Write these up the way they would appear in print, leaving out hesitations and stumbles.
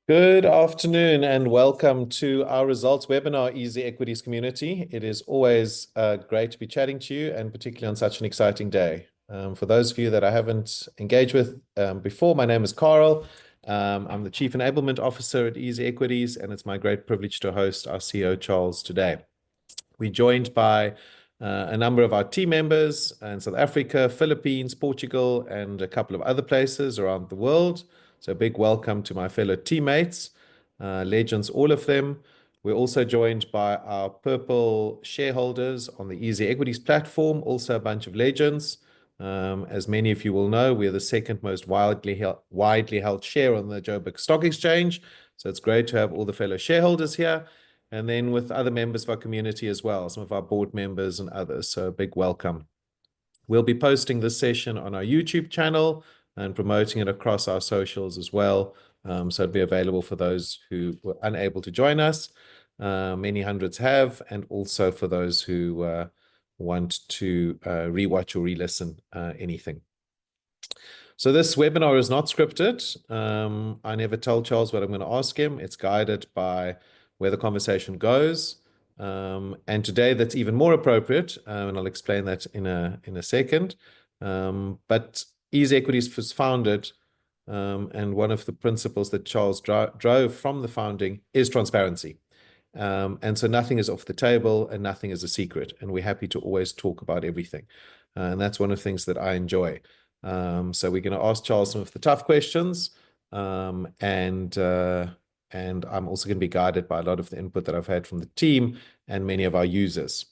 Good afternoon and welcome to our results webinar, Easy Equities community. It is always great to be chatting to you, and particularly on such an exciting day. For those of you that I haven't engaged with before, my name is Carel. I'm the Chief Enablement Officer at Easy Equities, and it's my great privilege to host our CEO, Charles, today. We're joined by a number of our team members in South Africa, Philippines, Portugal, and a couple of other places around the world. So a big welcome to my fellow teammates, legends, all of them. We're also joined by our Purple shareholders on the Easy Equities platform, also a bunch of legends. As many of you will know, we're the second most widely held share on the Joburg Stock Exchange. So it's great to have all the fellow shareholders here. And then with other members of our community as well, some of our board members and others. So a big welcome. We'll be posting this session on our YouTube channel and promoting it across our socials as well. So it'll be available for those who were unable to join us. Many hundreds have, and also for those who want to rewatch or re-listen anything. So this webinar is not scripted. I never tell Charles what I'm going to ask him. It's guided by where the conversation goes. And today that's even more appropriate, and I'll explain that in a second. But Easy Equities was founded, and one of the principles that Charles drove from the founding is transparency. And so nothing is off the table and nothing is a secret. And we're happy to always talk about everything. And that's one of the things that I enjoy. So we're going to ask Charles some of the tough questions, and I'm also going to be guided by a lot of the input that I've had from the team and many of our users.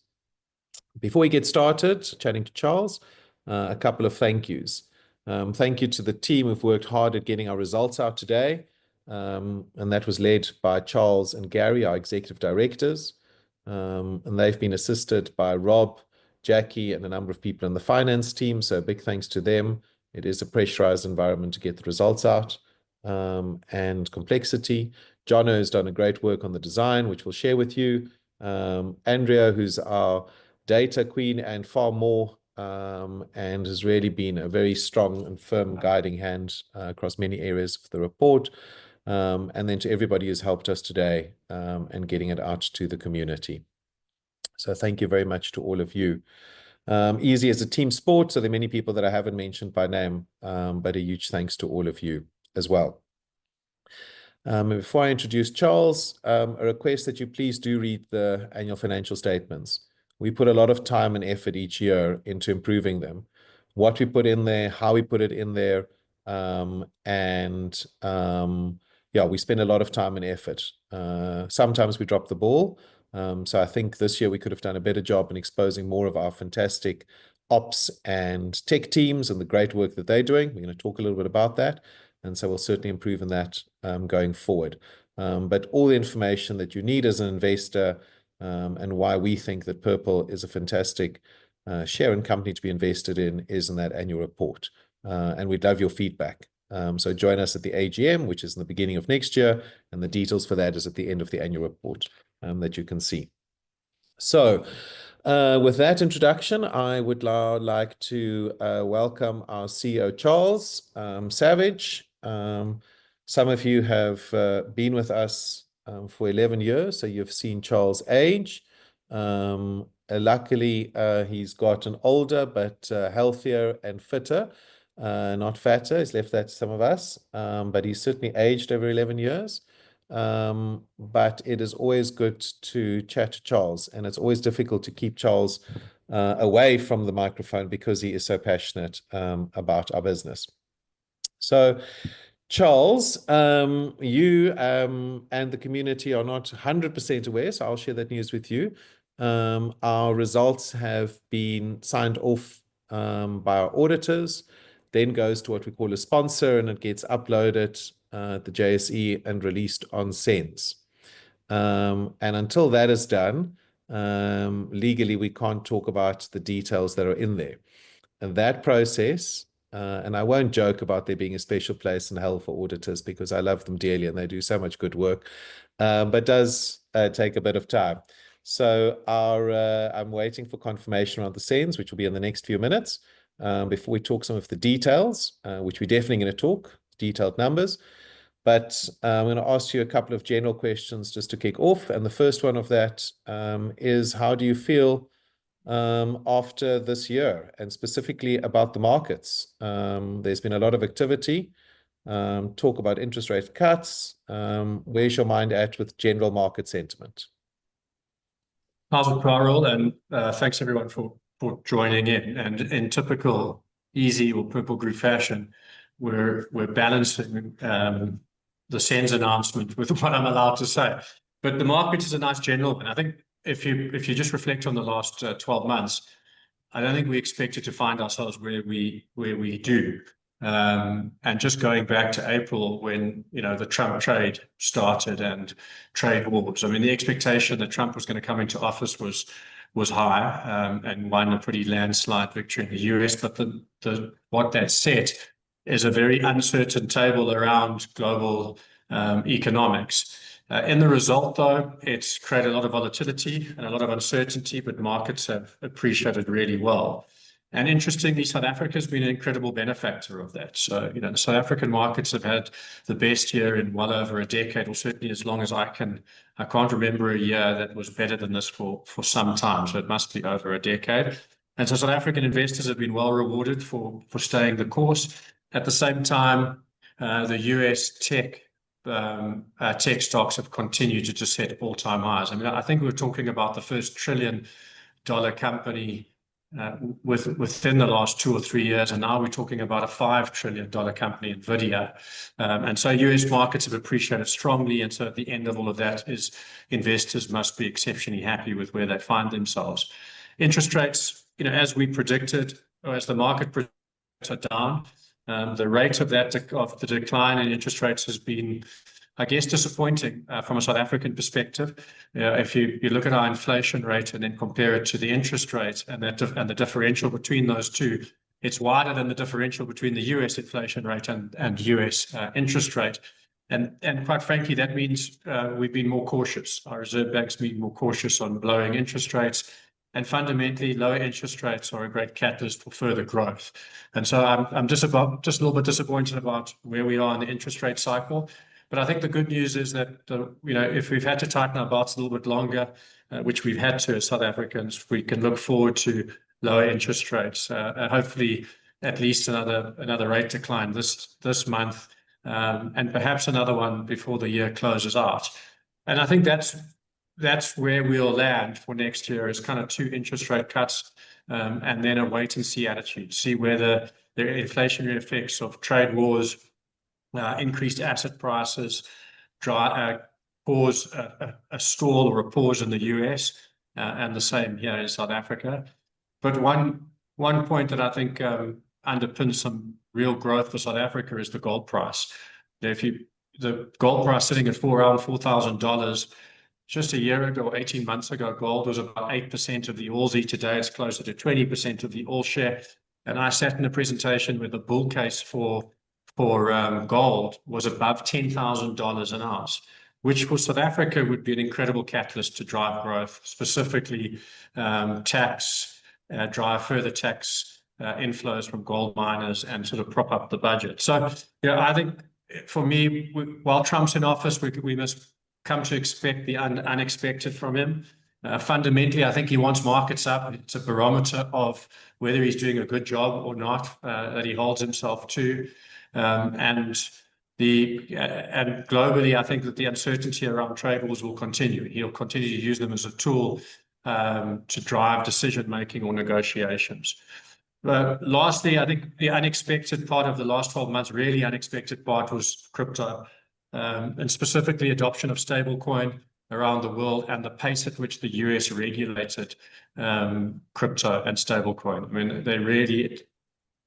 Before we get started chatting to Charles, a couple of thank yous. Thank you to the team who've worked hard at getting our results out today, and that was led by Charles and Gary, our executive directors, and they've been assisted by Rob, Jackie, and a number of people in the finance team. So big thanks to them. It is a pressurized environment to get the results out, and complexity. Jono has done a great work on the design, which we'll share with you. Andrea, who's our data queen and far more, and has really been a very strong and firm guiding hand across many areas of the report. And then to everybody who's helped us today and getting it out to the community. So thank you very much to all of you. Easy is a team sport, so there are many people that I haven't mentioned by name, but a huge thanks to all of you as well. Before I introduce Charles, a request that you please do read the annual financial statements. We put a lot of time and effort each year into improving them. What we put in there, how we put it in there, yeah, we spend a lot of time and effort. Sometimes we drop the ball. So I think this year we could have done a better job in exposing more of our fantastic ops and tech teams and the great work that they're doing. We're going to talk a little bit about that. And so we'll certainly improve in that going forward. But all the information that you need as an investor, and why we think that Purple is a fantastic share and company to be invested in, is in that annual report. And we'd love your feedback. So join us at the AGM, which is in the beginning of next year, and the details for that is at the end of the annual report that you can see. So with that introduction, I would now like to welcome our CEO, Charles Savage. Some of you have been with us for 11 years, so you've seen Charles' age. Luckily, he's gotten older, but healthier and fitter, not fatter. He's left that to some of us, but he's certainly aged over 11 years. But it is always good to chat to Charles, and it's always difficult to keep Charles away from the microphone because he is so passionate about our business. So Charles, you and the community are not 100% aware, so I'll share that news with you. Our results have been signed off by our auditors, then goes to what we call a sponsor, and it gets uploaded at the JSE and released on SENS. And until that is done, legally we can't talk about the details that are in there. And that process, and I won't joke about there being a special place in hell for auditors because I love them dearly and they do so much good work, but does take a bit of time. So I'm waiting for confirmation around the SENS, which will be in the next few minutes, before we talk some of the details, which we're definitely going to talk, detailed numbers. But I'm going to ask you a couple of general questions just to kick off. And the first one of that is, how do you feel after this year, and specifically about the markets? There's been a lot of activity, talk about interest rate cuts. Where's your mind at with general market sentiment? How's it, Carel? And thanks everyone for joining in. And in typical Easy or Purple Group fashion, we're balancing the SENS announcement with what I'm allowed to say. But the market is a nice general, and I think if you just reflect on the last 12 months, I don't think we expected to find ourselves where we do. And just going back to April, when the Trump trade started and trade wars, I mean, the expectation that Trump was going to come into office was high, and won a pretty landslide victory in the US. But what that set is a very uncertain table around global economics. In the result, though, it's created a lot of volatility and a lot of uncertainty, but markets have appreciated really well. And interestingly, South Africa has been an incredible benefactor of that. So, the South African markets have had the best year in well over a decade, or certainly as long as I can't remember a year that was better than this for some time. So it must be over a decade. And so South African investors have been well rewarded for staying the course. At the same time, the US tech stocks have continued to just hit all-time highs. I mean, I think we're talking about the first $1 trillion company within the last 2 or 3 years, and now we're talking about a $5 trillion company, Nvidia. And so US markets have appreciated strongly, and so at the end of all of that is investors must be exceptionally happy with where they find themselves. Interest rates, as we predicted, or as the market predicted, are down. The rate of the decline in interest rates has been, I guess, disappointing from a South African perspective. If you look at our inflation rate and then compare it to the interest rate, and the differential between those two, it's wider than the differential between the US inflation rate and US interest rate. And quite frankly, that means we've been more cautious. Our reserve banks been more cautious on lowering interest rates. And fundamentally, lower interest rates are a great catalyst for further growth. And so I'm just a little bit disappointed about where we are in the interest rate cycle. But I think the good news is that if we've had to tighten our belts a little bit longer, which we've had to as South Africans, we can look forward to lower interest rates. Hopefully, at least another rate decline this month, and perhaps another one before the year closes out. And I think that's where we'll land for next year, is kind of 2 interest rate cuts, and then a wait and see attitude, see whether the inflationary effects of trade wars, increased asset prices, cause a stall or a pause in the US, and the same here in South Africa. But one point that I think underpins some real growth for South Africa is the gold price. The gold price sitting at around $4,000. Just a year ago, 18 months ago, gold was about 8% of the Aussie. Today, it's closer to 20% of the all share. And I sat in a presentation where the bull case for gold was above $10,000 an ounce, which for South Africa would be an incredible catalyst to drive growth, specifically drive further tax inflows from gold miners and sort of prop up the budget. So, I think for me, while Trump's in office, we must come to expect the unexpected from him. Fundamentally, I think he wants markets up. It's a barometer of whether he's doing a good job or not, that he holds himself to. And globally, I think that the uncertainty around trade wars will continue. He'll continue to use them as a tool to drive decision-making or negotiations. Lastly, I think the unexpected part of the last 12 months, really unexpected part, was crypto. And specifically adoption of stablecoin around the world, and the pace at which the US regulated crypto and stablecoin. I mean,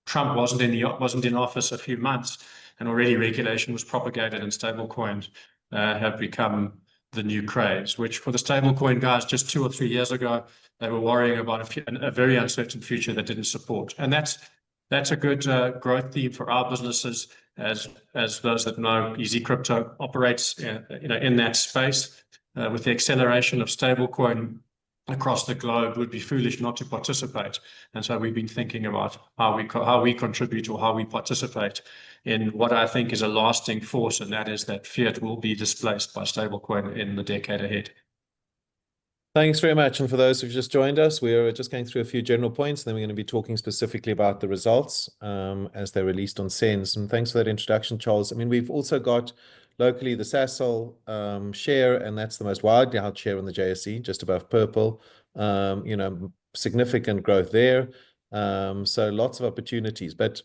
Trump wasn't in office a few months, and already regulation was propagated, and stablecoins have become the new craze. Which for the stablecoin guys, just 2 or 3 years ago, they were worrying about a very uncertain future that didn't support. And that's a good growth theme for our businesses, as those that know EasyCrypto operates in that space. With the acceleration of stablecoin across the globe would be foolish not to participate. And so we've been thinking about how we contribute or how we participate in what I think is a lasting force, and that is that fiat will be displaced by stablecoin in the decade ahead. Thanks very much. And for those who've just joined us, we're just going through a few general points, and then we're going to be talking specifically about the results as they're released on SENS. And thanks for that introduction, Charles. I mean, we've also got locally the SASL share, and that's the most widely held share on the JSE, just above purple. Significant growth there. So lots of opportunities. But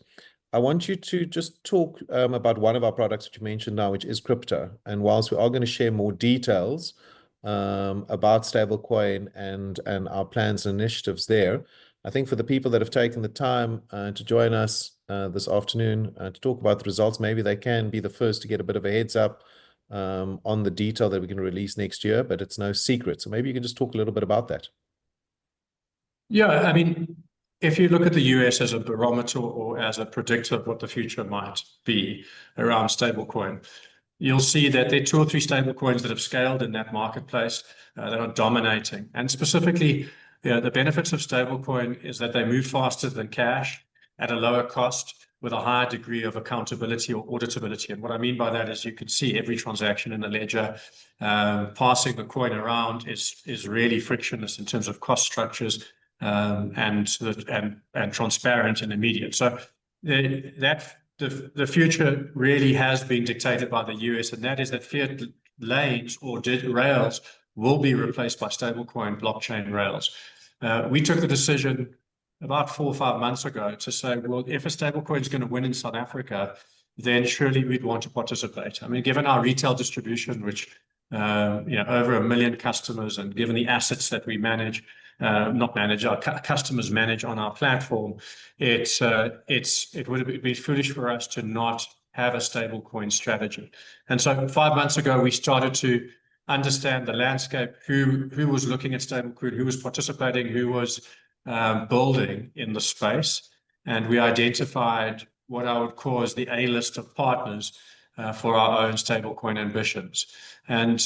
I want you to just talk about one of our products that you mentioned now, which is crypto. And whilst we are going to share more details about stablecoin and our plans and initiatives there, I think for the people that have taken the time to join us this afternoon to talk about the results, maybe they can be the first to get a bit of a heads up on the detail that we're going to release next year, but it's no secret. So maybe you can just talk a little bit about that. Yeah, I mean, if you look at the US as a barometer or as a predictor of what the future might be around stablecoin, you'll see that there are 2 or 3 stablecoins that have scaled in that marketplace that are dominating. And specifically, the benefits of stablecoin is that they move faster than cash at a lower cost with a higher degree of accountability or auditability. And what I mean by that is you can see every transaction in the ledger. Passing the coin around is really frictionless in terms of cost structures and transparent and immediate. So the future really has been dictated by the US, and that is that fiat lanes or rails will be replaced by stablecoin blockchain rails. We took the decision about 4 or 5 months ago to say, well, if a stablecoin is going to win in South Africa, then surely we'd want to participate. I mean, given our retail distribution, which over 1 million customers, and given the assets that we manage, our customers manage on our platform, it would be foolish for us to not have a stablecoin strategy. And so 5 months ago, we started to understand the landscape, who was looking at stablecoin, who was participating, who was building in the space, and we identified what I would call as the A list of partners for our own stablecoin ambitions. And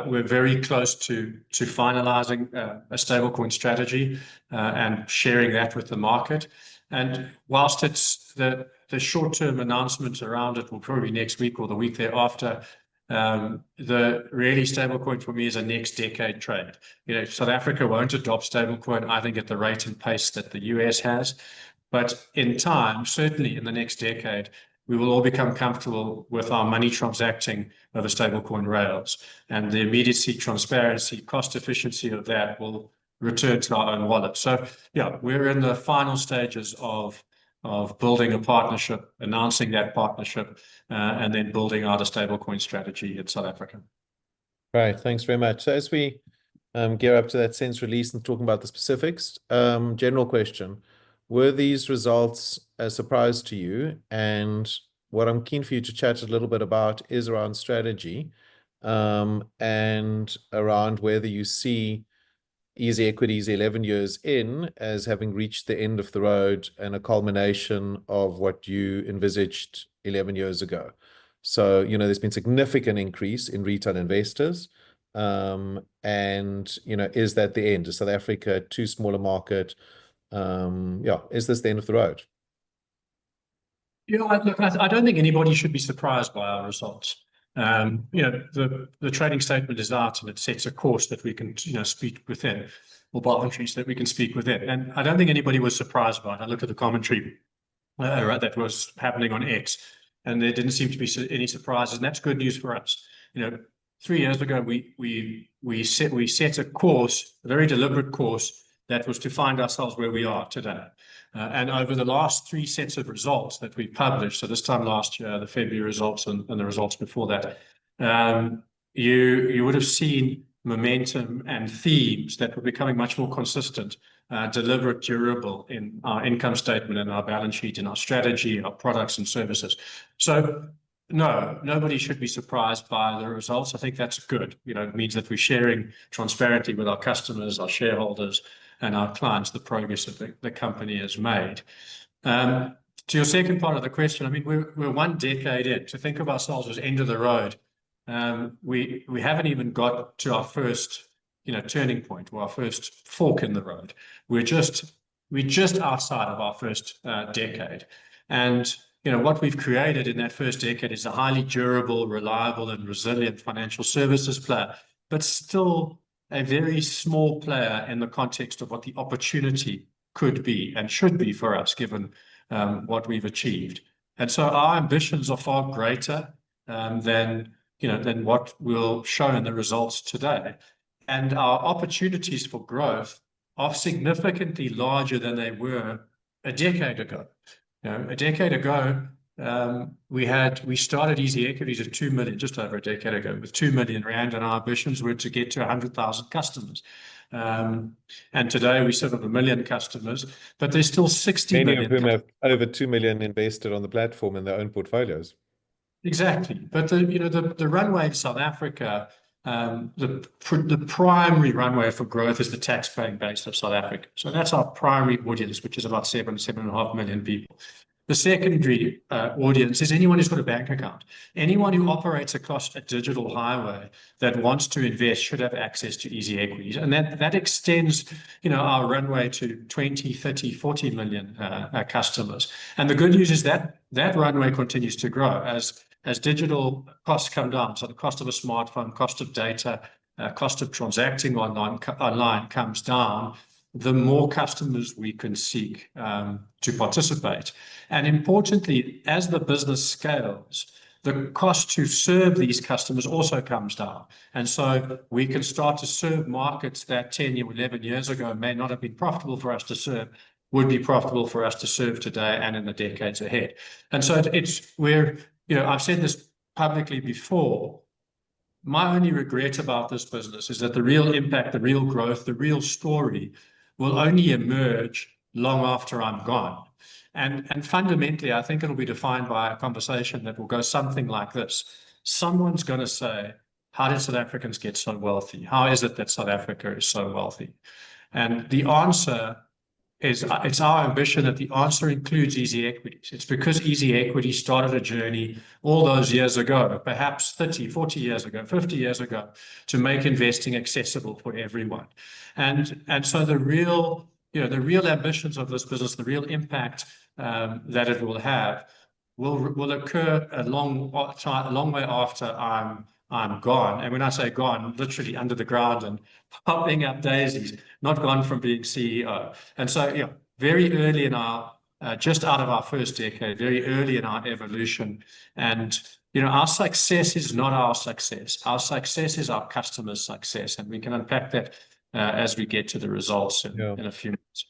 we're very close to finalizing a stablecoin strategy and sharing that with the market. And whilst it's the short-term announcement around it will probably be next week or the week thereafter, the really stablecoin for me is a next decade trade. South Africa won't adopt stablecoin, I think, at the rate and pace that the US has. But in time, certainly in the next decade, we will all become comfortable with our money transacting over stablecoin rails, and the immediacy, transparency, cost efficiency of that will return to our own wallet. So yeah, we're in the final stages of building a partnership, announcing that partnership, and then building out a stablecoin strategy in South Africa. Right, thanks very much. So as we gear up to that SENS release and talking about the specifics, general question. Were these results a surprise to you? And what I'm keen for you to chat a little bit about is around strategy and around whether you see Easy Equities 11 years in as having reached the end of the road and a culmination of what you envisaged 11 years ago. So, there's been significant increase in retail investors. And, is that the end? Is South Africa too small a market? Is this the end of the road? Look, I don't think anybody should be surprised by our results. The trading statement is out, and it sets a course that we can speak within, or boundaries that we can speak within. And I don't think anybody was surprised by it. I looked at the commentary that was happening on X, and there didn't seem to be any surprises, and that's good news for us. 3 years ago, we set a course, a very deliberate course, that was to find ourselves where we are today. And over the last 3 sets of results that we published, so this time last year, the February results and the results before that, you would have seen momentum and themes that were becoming much more consistent, deliberate, durable in our income statement and our balance sheet, in our strategy, our products and services. So no, nobody should be surprised by the results. I think that's good. It means that we're sharing transparently with our customers, our shareholders, and our clients the progress that the company has made. To your second part of the question, I mean, we're 1 decade in. To think of ourselves as end of the road, we haven't even got to our first turning point, or our first fork in the road. We're just outside of our first decade. And what we've created in that first decade is a highly durable, reliable, and resilient financial services player, but still a very small player in the context of what the opportunity could be and should be for us, given what we've achieved. And so our ambitions are far greater than what we'll show in the results today. And our opportunities for growth are significantly larger than they were a decade ago. A decade ago, we started Easy Equities at 2 million, just over a decade ago, with 2 million rand, and our ambitions were to get to 100,000 customers. And today we sit at 1 million customers, but there's still 60 Many million. of whom have over 2 million invested on the platform in their own portfolios. Exactly. But the runway in South Africa, the primary runway for growth is the tax-paying base of South Africa. So that's our primary audience, which is about 7.5 million people. The secondary audience is anyone who's got a bank account. Anyone who operates across a digital highway that wants to invest should have access to Easy Equities. And that extends, our runway to 20, 30, 40 million customers. And the good news is that runway continues to grow as digital costs come down. So the cost of a smartphone, cost of data, cost of transacting online comes down, the more customers we can seek to participate. And importantly, as the business scales, the cost to serve these customers also comes down. And so we can start to serve markets that 10 or 11 years ago may not have been profitable for us to serve, would be profitable for us to serve today and in the decades ahead. And so I've said this publicly before, my only regret about this business is that the real impact, the real growth, the real story will only emerge long after I'm gone. And fundamentally, I think it'll be defined by a conversation that will go something like this. Someone's going to say, how did South Africans get so wealthy? How is it that South Africa is so wealthy? And the answer is, it's our ambition that the answer includes Easy Equities. It's because Easy Equities started a journey all those years ago, perhaps 30, 40 years ago, 50 years ago, to make investing accessible for everyone. And so the real ambitions of this business, the real impact that it will have, will occur a long way after I'm gone. And when I say gone, literally under the ground and popping up daisies, not gone from being CEO. And so, very early in our, just out of our first decade, very early in our evolution. And, our success is not our success. Our success is our customers' success. And we can unpack that as we get to the results in a few minutes.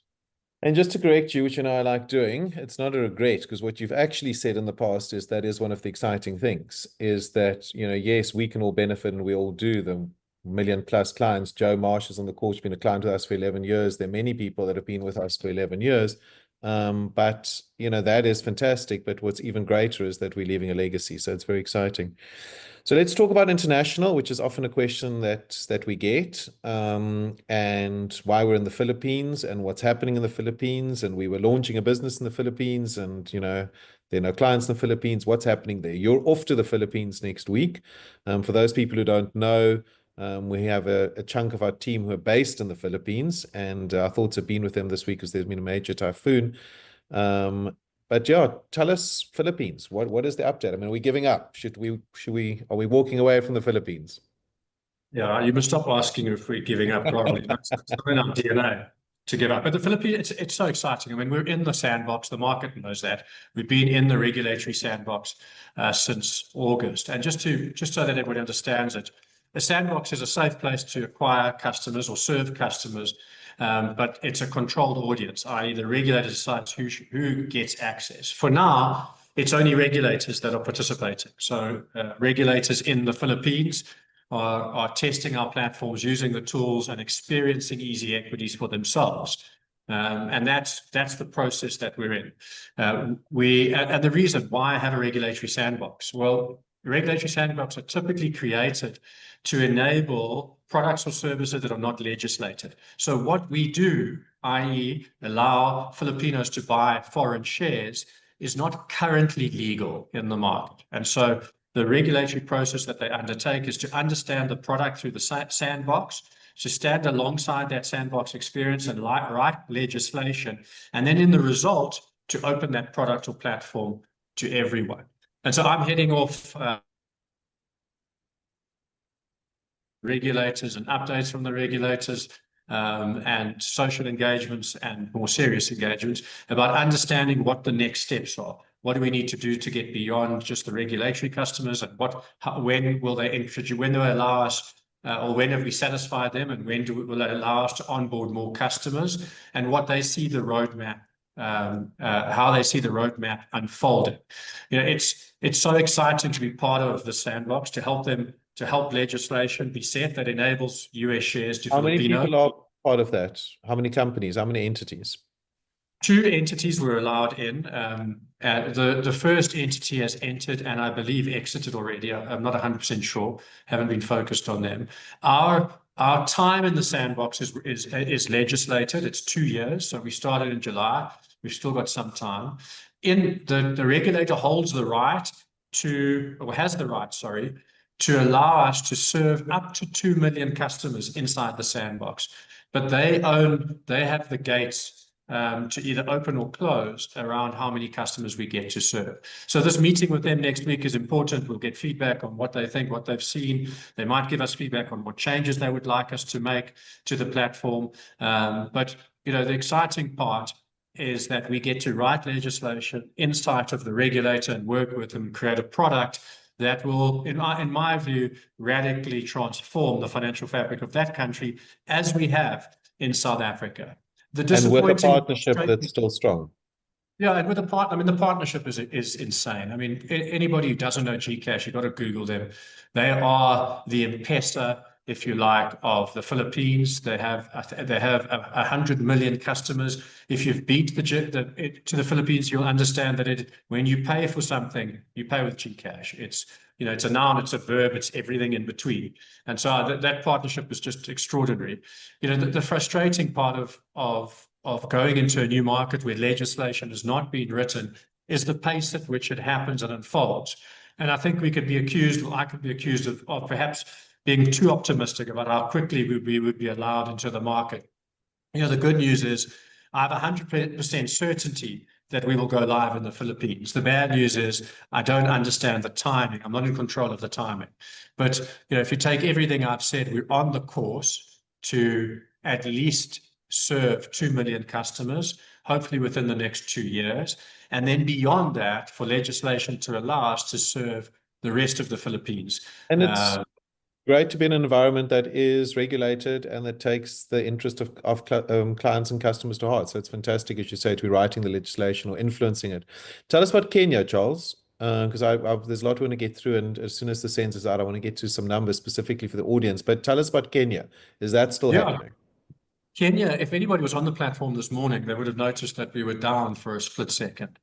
And just to correct you, which I like doing, it's not a regret, because what you've actually said in the past is that is one of the exciting things, is that, yes, we can all benefit, and we all do. The 1 million plus clients, Joe Marsh is on the course, been a client with us for 11 years. There are many people that have been with us for 11 years. But, that is fantastic. But what's even greater is that we're leaving a legacy. So it's very exciting. So let's talk about international, which is often a question that we get, and why we're in the Philippines and what's happening in the Philippines. And we were launching a business in the Philippines, and there are no clients in the Philippines. What's happening there? You're off to the Philippines next week. For those people who don't know, we have a chunk of our team who are based in the Philippines, and our thoughts have been with them this week because there's been a major typhoon. But tell us, Philippines, what is the update? I mean, are we giving up? Are we walking away from the Philippines? Yeah, you must stop asking if we're giving up, probably. That's not in our DNA to give up. But the Philippines, it's so exciting. I mean, we're in the sandbox. The market knows that. We've been in the regulatory sandbox since August. And just so that everybody understands it, the sandbox is a safe place to acquire customers or serve customers. But it's a controlled audience, i.e. the regulator decides who gets access. For now, it's only regulators that are participating. So regulators in the Philippines are testing our platforms, using the tools and experiencing Easy Equities for themselves. And that's the process that we're in. And the reason why I have a regulatory sandbox, well, regulatory sandboxes are typically created to enable products or services that are not legislated. So what we do, i.e. allow Filipinos to buy foreign shares, is not currently legal in the market. And so the regulatory process that they undertake is to understand the product through the sandbox to stand alongside that sandbox experience and write legislation, and then in the result, to open that product or platform to everyone. And so I'm heading off regulators and updates from the regulators, and social engagements and more serious engagements about understanding what the next steps are. What do we need to do to get beyond just the regulatory customers, and when will they introduce, when do they allow us, or when have we satisfied them, and when will they allow us to onboard more customers, and what they see the roadmap, how they see the roadmap unfolding. It's so exciting to be part of the sandbox, to help legislation be set that enables US shares to How many Filipino. people are part of that? How many companies? How many entities? 2 entities were allowed in. The first entity has entered and I believe exited already. I'm not 100% sure. Haven't been focused on them. Our time in the sandbox is legislated. It's 2 years. So we started in July. We've still got some time. The regulator holds the right has the right, sorry, to allow us to serve up to 2 million customers inside the sandbox. But they have the gates to either open or close around how many customers we get to serve. So this meeting with them next week is important. We'll get feedback on what they think, what they've seen. They might give us feedback on what changes they would like us to make to the platform. But the exciting part is that we get to write legislation in sight of the regulator and work with them, create a product that will, in my view, radically transform the financial fabric of that country, as we have in South Africa. And with a partnership that's still strong. Yeah, and with a partner, the partnership is insane. Anybody who doesn't know GCash, you've got to Google them. They are the M-Pesa, if you like, of the Philippines. They have 100 million customers. If you've been to the Philippines, you'll understand that when you pay for something, you pay with GCash. It's a noun, it's a verb, it's everything in between. And so that partnership is just extraordinary. The frustrating part of going into a new market where legislation has not been written is the pace at which it happens and unfolds. And I think we could be accused, or I could be accused of perhaps being too optimistic about how quickly we would be allowed into the market. The good news is I have 100% certainty that we will go live in the Philippines. The bad news is I don't understand the timing. I'm not in control of the timing. But if you take everything I've said, we're on the course to at least serve 2 million customers, hopefully within the next 2 years. And then beyond that, for legislation to allow us to serve the rest of the Philippines. And it's great to be in an environment that is regulated and that takes the interest of clients and customers to heart. So it's fantastic, as you say, to be writing the legislation or influencing it. Tell us about Kenya, Charles, because there's a lot we want to get through. And as soon as the census is out, I want to get to some numbers specifically for the audience. But tell us about Kenya. Is that still happening? Kenya, if anybody was on the platform this morning, they would have noticed that we were down for a split second.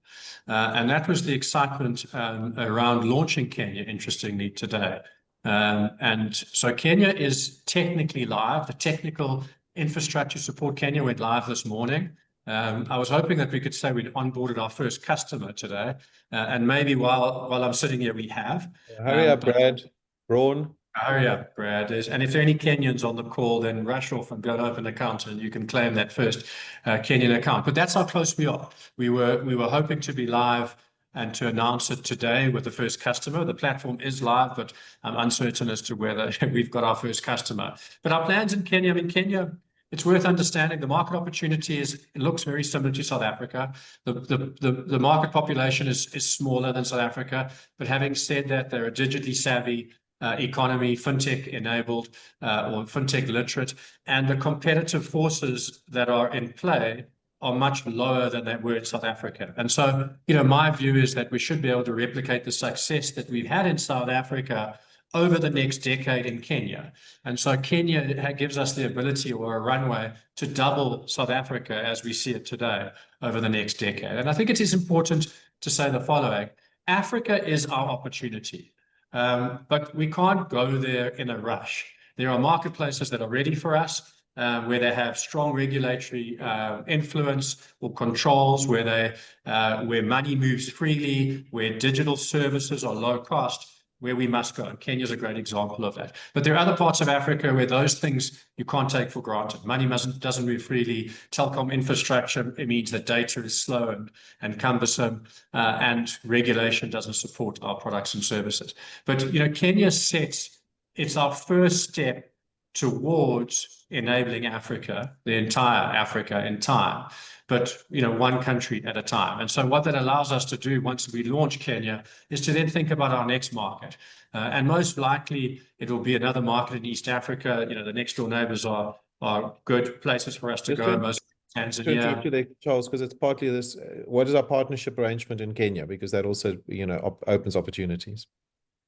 And that was the excitement around launching Kenya, interestingly, today. And so Kenya is technically live. The technical infrastructure support Kenya went live this morning. I was hoping that we could say we'd onboarded our first customer today. And maybe while I'm sitting here, we have. Hurry up, Brad. Braun. Hurry up, Brad. And if there are any Kenyans on the call, then rush off and go and open an account and you can claim that first Kenyan account. But that's how close we are. We were hoping to be live and to announce it today with the first customer. The platform is live, but I'm uncertain as to whether we've got our first customer. But our plans in Kenya, Kenya, it's worth understanding the market opportunity looks very similar to South Africa. The market population is smaller than South Africa, but having said that, they're a digitally savvy economy, fintech enabled or fintech literate, and the competitive forces that are in play are much lower than they were in South Africa. And so, my view is that we should be able to replicate the success that we've had in South Africa over the next decade in Kenya. And so Kenya gives us the ability or a runway to double South Africa as we see it today over the next decade. And I think it is important to say the following: Africa is our opportunity, but we can't go there in a rush. There are marketplaces that are ready for us, where they have strong regulatory influence or controls, where money moves freely, where digital services are low cost. where we must go. And Kenya is a great example of that. But there are other parts of Africa where those things you can't take for granted. Money doesn't move freely. Telecom infrastructure, it means that data is slow and cumbersome, and regulation doesn't support our products and services. But Kenya it's our first step towards enabling Africa, the entire Africa in time, but one country at a time. And so what that allows us to do once we launch Kenya is to then think about our next market. And most likely it will be another market in East Africa. The next door neighbors are good places for us to go. Most Tanzania. To there, Charles, because it's partly this, what is our partnership arrangement in Kenya? Because that also, opens opportunities.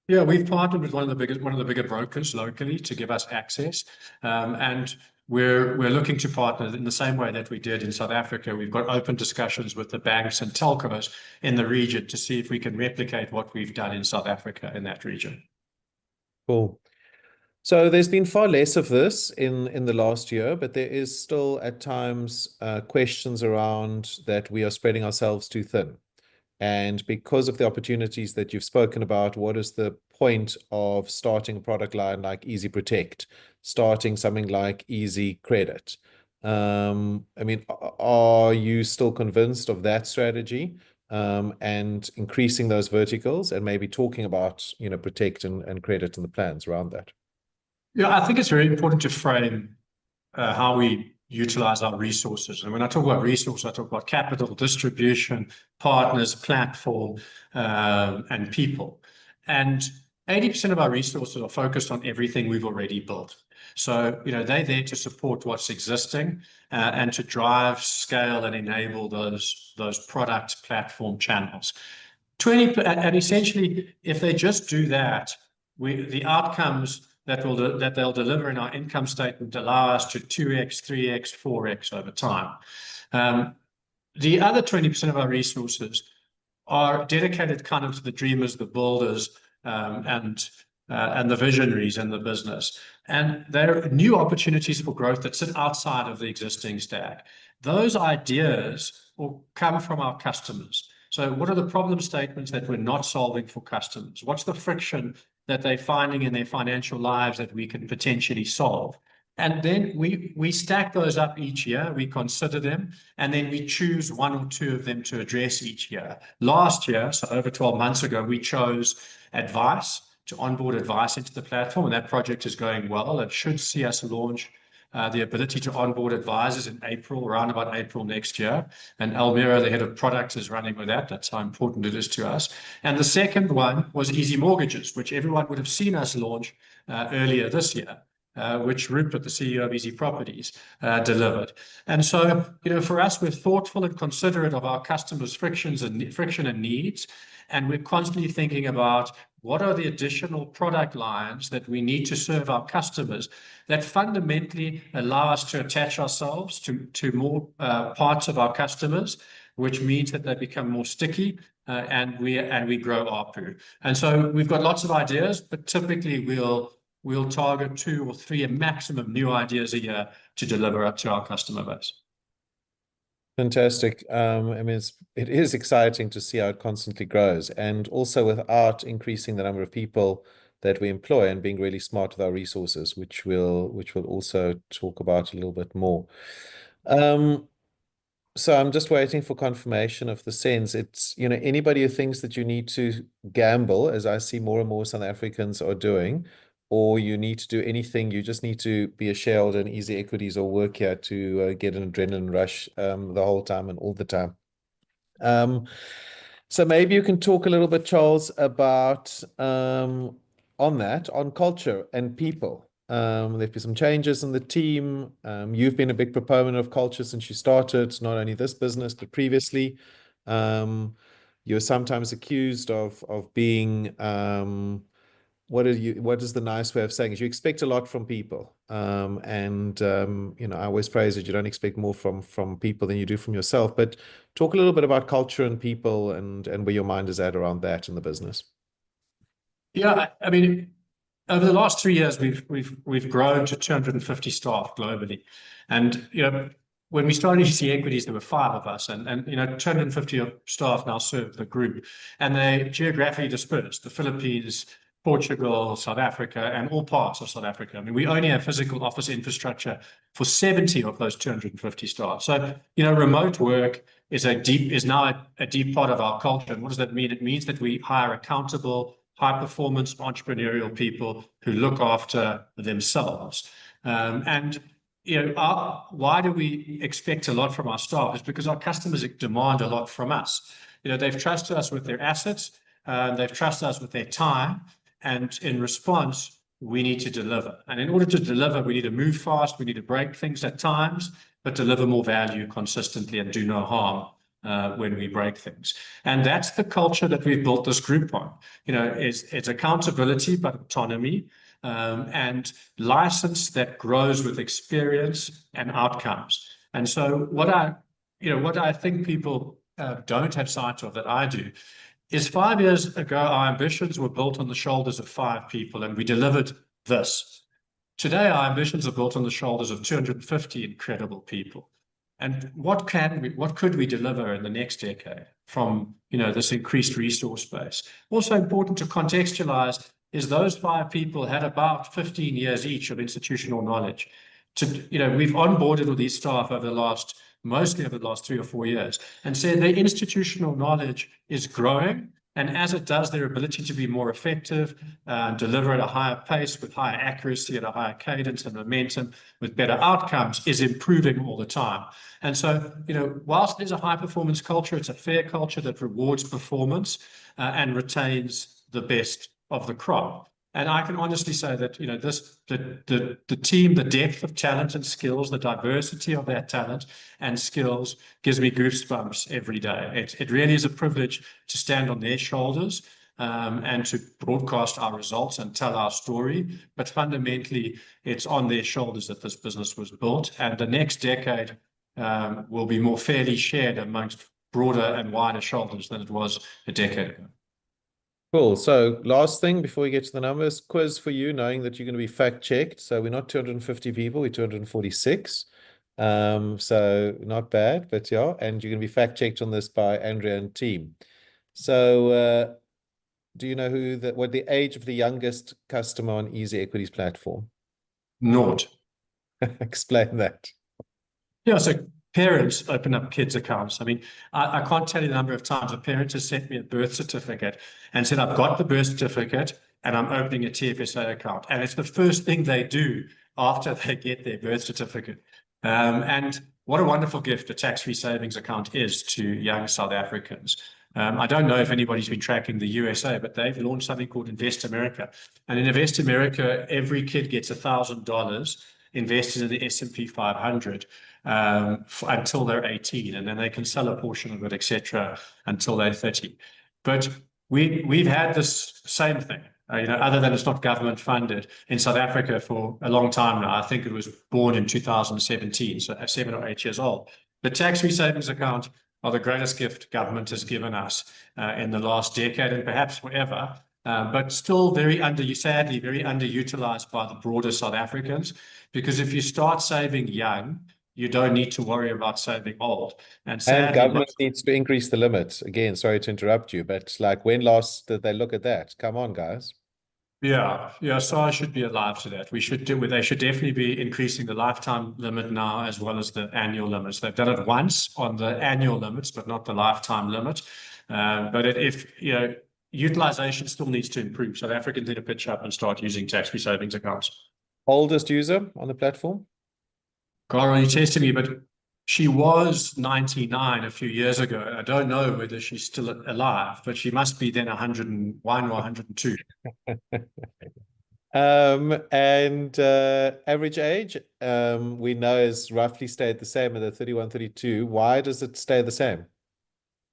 Yeah, we've partnered with one of the bigger brokers locally to give us access, and we're looking to partner in the same way that we did in South Africa. We've got open discussions with the banks and telcos in the region to see if we can replicate what we've done in South Africa in that region. Cool. So there's been far less of this in the last year, but there is still at times questions around that we are spreading ourselves too thin. And because of the opportunities that you've spoken about, what is the point of starting a product line like EasyProtect, starting something like EasyCredit? Are you still convinced of that strategy, and increasing those verticals and maybe talking about, Protect and credit and the plans around that? Yeah, I think it's very important to frame how we utilize our resources. And when I talk about resources, I talk about capital, distribution, partners, platform, and people. And 80% of our resources are focused on everything we've already built. So, they're there to support what's existing, and to drive, scale, and enable those product platform channels. And essentially, if they just do that, the outcomes that they'll deliver in our income statement allow us to 2x, 3x, 4x over time. The other 20% of our resources are dedicated kind of to the dreamers, the builders, and the visionaries in the business. And there are new opportunities for growth that sit outside of the existing stack. Those ideas will come from our customers. So what are the problem statements that we're not solving for customers? What's the friction that they're finding in their financial lives that we can potentially solve? And then we stack those up each year, we consider them, and then we choose one or two of them to address each year. Last year, so over 12 months ago, we chose advice, to onboard advice into the platform, and that project is going well. It should see us launch the ability to onboard advisors in April, around about April next year. And Almira, the head of product, is running with that. That's how important it is to us. And the second one was Easy Mortgages, which everyone would have seen us launch earlier this year, which Rupert, the CEO of EasyProperties, delivered. And so, for us, we're thoughtful and considerate of our customers' friction and needs. And we're constantly thinking about what are the additional product lines that we need to serve our customers that fundamentally allow us to attach ourselves to more parts of our customers, which means that they become more sticky, and we grow ARPU. And so we've got lots of ideas, but typically we'll target 2 or 3 a maximum new ideas a year to deliver up to our customer base. Fantastic. It is exciting to see how it constantly grows, and also without increasing the number of people that we employ and being really smart with our resources, which we'll also talk about a little bit more. So I'm just waiting for confirmation of the sense. It's, anybody who thinks that you need to gamble, as I see more and more South Africans are doing, or you need to do anything, you just need to be a shareholder in Easy Equities or work here to get an adrenaline rush the whole time and all the time. So maybe you can talk a little bit, Charles, about on culture and people. There've been some changes in the team. You've been a big proponent of culture since you started, not only this business, but previously. You're sometimes accused of being what is the nice way of saying it? You expect a lot from people. I always phrase it, you don't expect more from people than you do from yourself. But talk a little bit about culture and people and where your mind is at around that in the business. Yeah, over the last 3 years, we've grown to 250 staff globally. And, when we started Easy Equities, there were 5 of us, and 250 staff now serve the group, and they geographically dispersed: the Philippines, Portugal, South Africa, and all parts of South Africa. I mean, we only have physical office infrastructure for 70 of those 250 staff. So, remote work is now a deep part of our culture. And what does that mean? It means that we hire accountable, high-performance entrepreneurial people who look after themselves. Why do we expect a lot from our staff? It's because our customers demand a lot from us. They've trusted us with their assets, they've trusted us with their time, and in response, we need to deliver. And in order to deliver, we need to move fast, we need to break things at times, but deliver more value consistently and do no harm when we break things. And that's the culture that we've built this group on. It's accountability, but autonomy, and license that grows with experience and outcomes. And so what I think people don't have sight of that I do is 5 years ago, our ambitions were built on the shoulders of 5 people, and we delivered this. Today, our ambitions are built on the shoulders of 250 incredible people. And what could we deliver in the next decade from this increased resource base? Also important to contextualize is those 5 people had about 15 years each of institutional knowledge. We've onboarded all these staff mostly over the last 3 or 4 years, and said their institutional knowledge is growing. And as it does, their ability to be more effective, deliver at a higher pace with higher accuracy, at a higher cadence and momentum, with better outcomes, is improving all the time. And so, whilst there's a high performance culture, it's a fair culture that rewards performance and retains the best of the crop. And I can honestly say that the team, the depth of talent and skills, the diversity of that talent and skills gives me goosebumps every day. It really is a privilege to stand on their shoulders and to broadcast our results and tell our story. But fundamentally, it's on their shoulders that this business was built, and the next decade will be more fairly shared amongst broader and wider shoulders than it was a decade ago. Cool. So last thing before we get to the numbers, quiz for you, knowing that you're going to be fact checked. So we're not 250 people, we're 246. So not bad, but yeah. And you're going to be fact checked on this by Andrea and team. So do you know what the age of the youngest customer on Easy Equities platform? Nolte. Explain that. Yeah, so parents open up kids' accounts. I mean, I can't tell you the number of times a parent has sent me a birth certificate and said, I've got the birth certificate and I'm opening a TFSA account. And it's the first thing they do after they get their birth certificate. And what a wonderful gift a tax-free savings account is to young South Africans. I don't know if anybody's been tracking the USA, but they've launched something called Invest America. And in Invest America, every kid gets $1,000 invested in the S&P 500 until they're 18, and then they can sell a portion of it, etc., until they're 30. But we've had this same thing, other than it's not government funded in South Africa for a long time now. I think it was born in 2017, so 7 or 8 years old. The tax-free savings account are the greatest gift government has given us in the last decade and perhaps forever. But still sadly, very underutilized by the broader South Africans, because if you start saving young, you don't need to worry about saving old. And government needs to increase the limit. Again, sorry to interrupt you, but like when last did they look at that? Come on, guys. Yeah. So I should be alive to that. They should definitely be increasing the lifetime limit now as well as the annual limits. They've done it once on the annual limits, but not the lifetime limit. Utilization still needs to improve. South Africans need to pitch up and start using tax-free savings accounts. Oldest user on the platform? Carel, you tested me, but she was 99 a few years ago. I don't know whether she's still alive, but she must be then 101 or 102. Average age, we know has roughly stayed the same at the 31, 32. Why does it stay the same?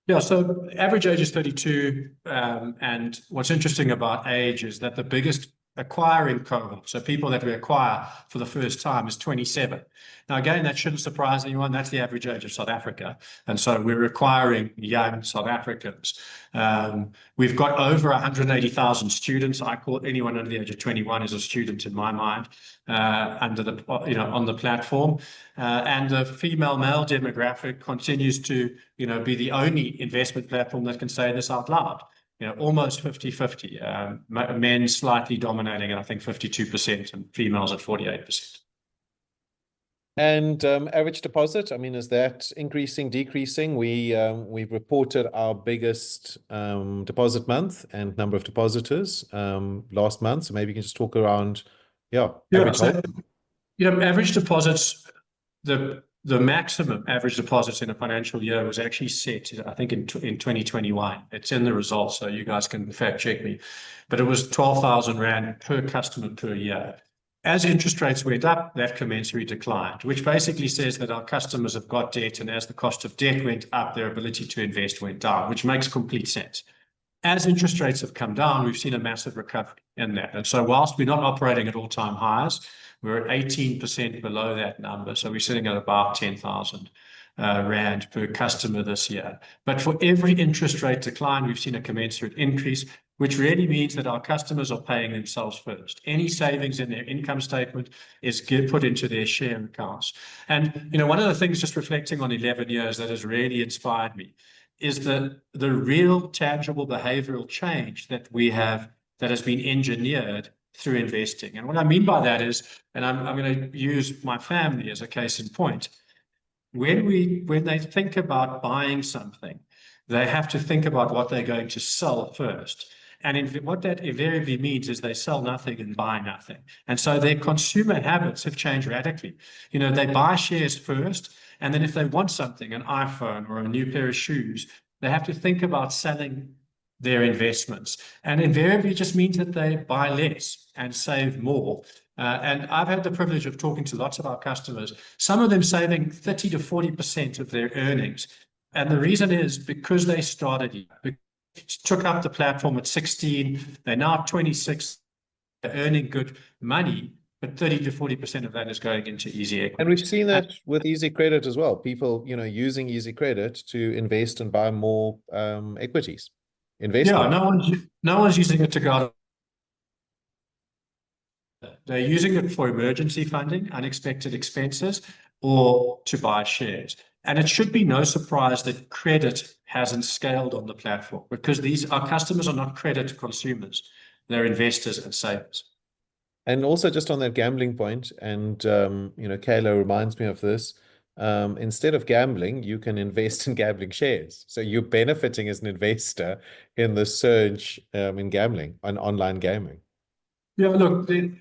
Yeah, so average age is 32. And what's interesting about age is that the biggest acquiring cohort, so people that we acquire for the first time, is 27. Now, again, that shouldn't surprise anyone. That's the average age of South Africa. And so we're acquiring young South Africans. We've got over 180,000 students. I call anyone under the age of 21 is a student in my mind, on the platform. And the female-male demographic continues to, be the only investment platform that can say this out loud. almost 50-50. Men slightly dominating at, I think, 52% and females at 48%. And average deposit, I mean, is that increasing, decreasing? We've reported our biggest deposit month and number of depositors last month. So maybe you can just talk around, average hold. Average deposits, the maximum average deposits in a financial year was actually set, I think, in 2021. It's in the results, so you guys can fact check me. But it was 12,000 Rand per customer per year. As interest rates went up, that commensurate declined, which basically says that our customers have got debt, and as the cost of debt went up, their ability to invest went down, which makes complete sense. As interest rates have come down, we've seen a massive recovery in that. And so whilst we're not operating at all-time highs, we're at 18% below that number. So we're sitting at about 10,000 Rand per customer this year. But for every interest rate decline, we've seen a commensurate increase, which really means that our customers are paying themselves first. Any savings in their income statement is put into their share accounts. And one of the things, just reflecting on 11 years, that has really inspired me is the real tangible behavioral change that we have that has been engineered through investing. And what I mean by that is, and I'm going to use my family as a case in point, when they think about buying something, they have to think about what they're going to sell first. And what that invariably means is they sell nothing and buy nothing. And so their consumer habits have changed radically. They buy shares first, and then if they want something, an iPhone or a new pair of shoes, they have to think about selling their investments. And invariably just means that they buy less and save more. And I've had the privilege of talking to lots of our customers, some of them saving 30 to 40% of their earnings. And the reason is because they started, took up the platform at 16, they're now 26, they're earning good money, but 30 to 40% of that is going into Easy Equities. And we've seen that with Easy Credit as well. People, using Easy Credit to invest and buy more equities. Investment. Yeah, no one's using it to go out. They're using it for emergency funding, unexpected expenses, or to buy shares. And it should be no surprise that credit hasn't scaled on the platform, because our customers are not credit consumers. They're investors and savers. And also just on that gambling point, and Kayla reminds me of this, instead of gambling, you can invest in gambling shares. So you're benefiting as an investor in the surge in gambling, on online gaming. Yeah, look, the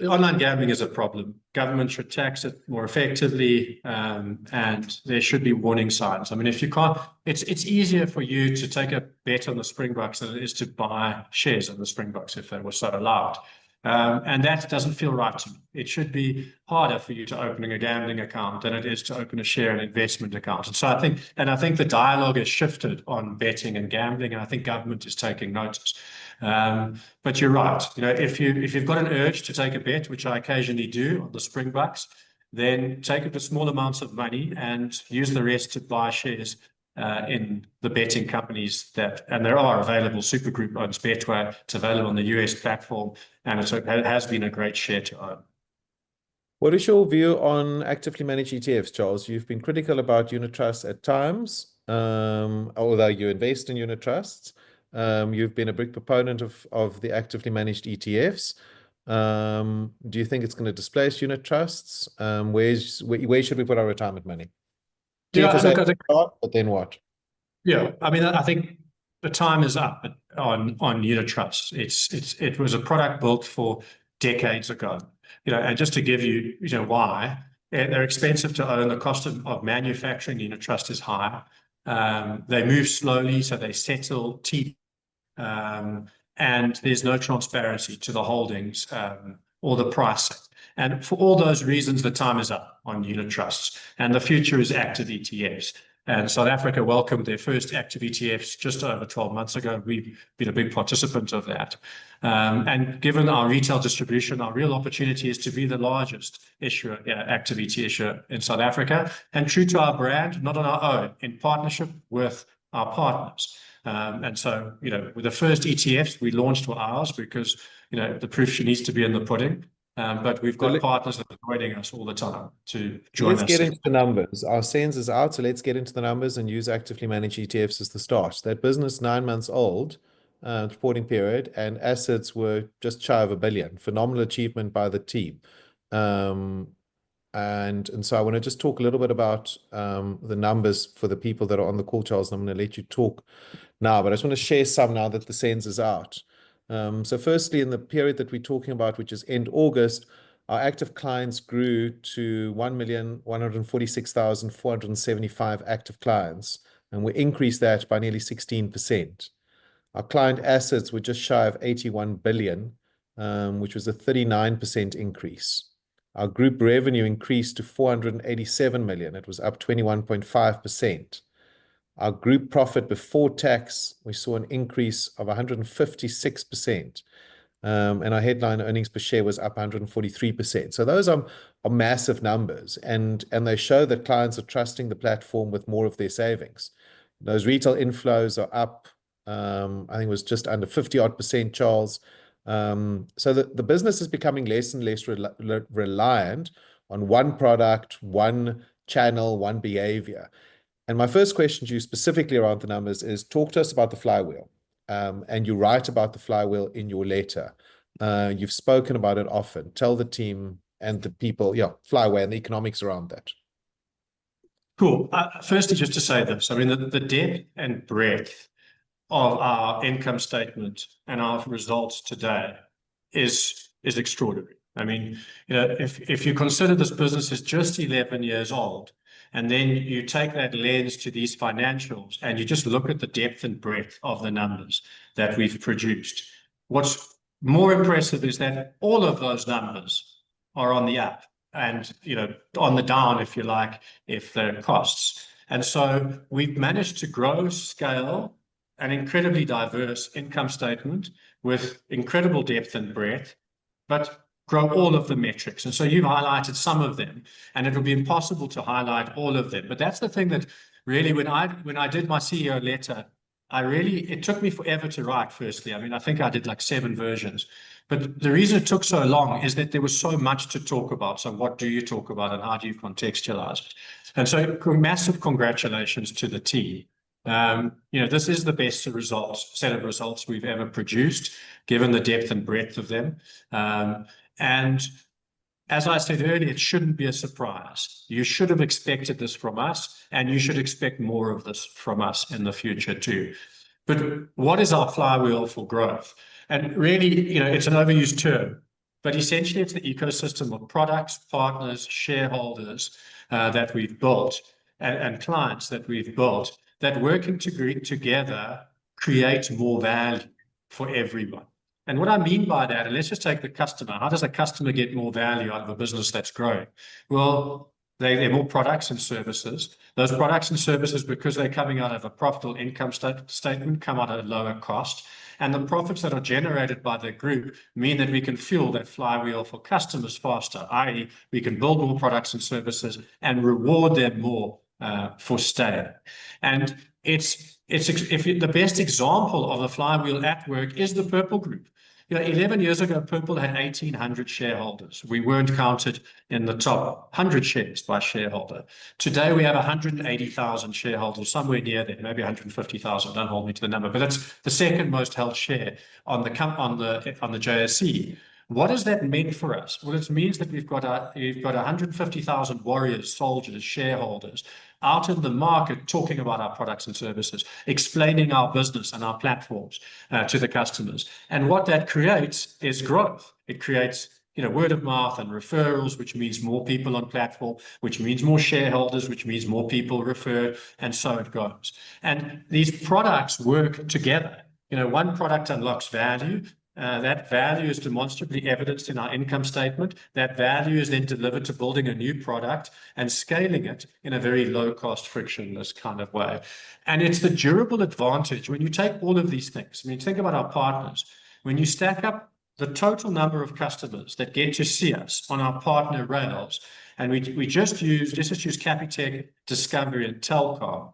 online gambling is a problem. Government should tax it more effectively, and there should be warning signs. I mean, if you can't, it's easier for you to take a bet on the Springboks than it is to buy shares in the Springboks if they were so allowed. And that doesn't feel right to me. It should be harder for you to open a gambling account than it is to open a share and investment account. And so I think the dialogue has shifted on betting and gambling, and I think government is taking notice. But you're right. If you've got an urge to take a bet, which I occasionally do on the Springboks, then take it with small amounts of money and use the rest to buy shares in the betting companies and there are available. Supergroup owns Betway. It's available on the US platform, and it has been a great share to own. What is your view on actively managed ETFs, Charles? You've been critical about unit trusts at times, although you invest in unit trusts. You've been a big proponent of the actively managed ETFs. Do you think it's going to displace unit trusts? Where should we put our retirement money? Yeah, look, I think, but then what? Yeah, I mean, I think the time is up on unit trusts. It was a product built for decades ago, and just to give you, why, they're expensive to own. The cost of manufacturing unit trust is high. They move slowly, so they settle and there's no transparency to the holdings or the pricing. And for all those reasons, the time is up on unit trusts, and the future is active ETFs. And South Africa welcomed their first active ETFs just over 12 months ago. We've been a big participant of that. And given our retail distribution, our real opportunity is to be the largest active ETF issuer in South Africa, and true to our brand, not on our own, in partnership with our partners. And so, with the first ETFs we launched were ours because, the proof needs to be in the pudding. But we've got partners that are joining us all the time to join us. Let's get into the numbers. Our SENS is out, so let's get into the numbers and use actively managed ETFs as the start. That business, 9 months old, reporting period, and assets were just shy of 1 billion. Phenomenal achievement by the team. And so I want to just talk a little bit about the numbers for the people that are on the call, Charles, and I'm going to let you talk now, but I just want to share some now that the SENS is out. So firstly, in the period that we're talking about, which is end August, our active clients grew to 1,146,475 active clients, and we increased that by nearly 16%. Our client assets were just shy of 81 billion, which was a 39% increase. Our group revenue increased to 487 million. It was up 21.5%. Our group profit before tax, we saw an increase of 156%. And our headline earnings per share was up 143%. So those are massive numbers, and they show that clients are trusting the platform with more of their savings. Those retail inflows are up, I think it was just under 50-odd%, Charles. So the business is becoming less and less reliant on one product, one channel, one behavior. And my first question to you specifically around the numbers is, talk to us about the flywheel. And you write about the flywheel in your letter. You've spoken about it often. Tell the team and the people, flywheel and the economics around that. Cool. Firstly, just to say this, I mean, the depth and breadth of our income statement and our results today is extraordinary. I mean, if you consider this business is just 11 years old, and then you take that lens to these financials and you just look at the depth and breadth of the numbers that we've produced. What's more impressive is that all of those numbers are on the up and, on the down, if you like, if they're costs. And so we've managed to grow, scale an incredibly diverse income statement with incredible depth and breadth, but grow all of the metrics. And so you've highlighted some of them, and it will be impossible to highlight all of them. But that's the thing that really, when I did my CEO letter, it took me forever to write, firstly. I mean, I think I did like 7 versions. But the reason it took so long is that there was so much to talk about. So what do you talk about and how do you contextualize it? And so massive congratulations to the team. This is the best set of results we've ever produced, given the depth and breadth of them. And as I said earlier, it shouldn't be a surprise. You should have expected this from us, and you should expect more of this from us in the future too. But what is our flywheel for growth? And really, it's an overused term, but essentially it's the ecosystem of products, partners, shareholders that we've built and clients that we've built that working together create more value for everyone. And what I mean by that, and let's just take the customer. How does a customer get more value out of a business that's growing? Well, they're more products and services. Those products and services, because they're coming out of a profitable income statement, come out at a lower cost. And the profits that are generated by the group mean that we can fuel that flywheel for customers faster, i.e., we can build more products and services and reward them more for staying. And the best example of a flywheel at work is the Purple Group. 11 years ago, Purple had 1,800 shareholders. We weren't counted in the top 100 shares by shareholder. Today, we have 180,000 shareholders, somewhere near there, maybe 150,000. Don't hold me to the number, but it's the second most held share on the JSE. What has that meant for us? Well, it means that we've got 150,000 warriors, soldiers, shareholders out in the market talking about our products and services, explaining our business and our platforms to the customers. And what that creates is growth. It creates word of mouth and referrals, which means more people on platform, which means more shareholders, which means more people refer, and so it goes. And these products work together. One product unlocks value. That value is demonstrably evidenced in our income statement. That value is then delivered to building a new product and scaling it in a very low-cost, frictionless kind of way. And it's the durable advantage when you take all of these things. I mean, think about our partners. When you stack up the total number of customers that get to see us on our partner rails, and let's just use Capitec, Discovery, and Telkom.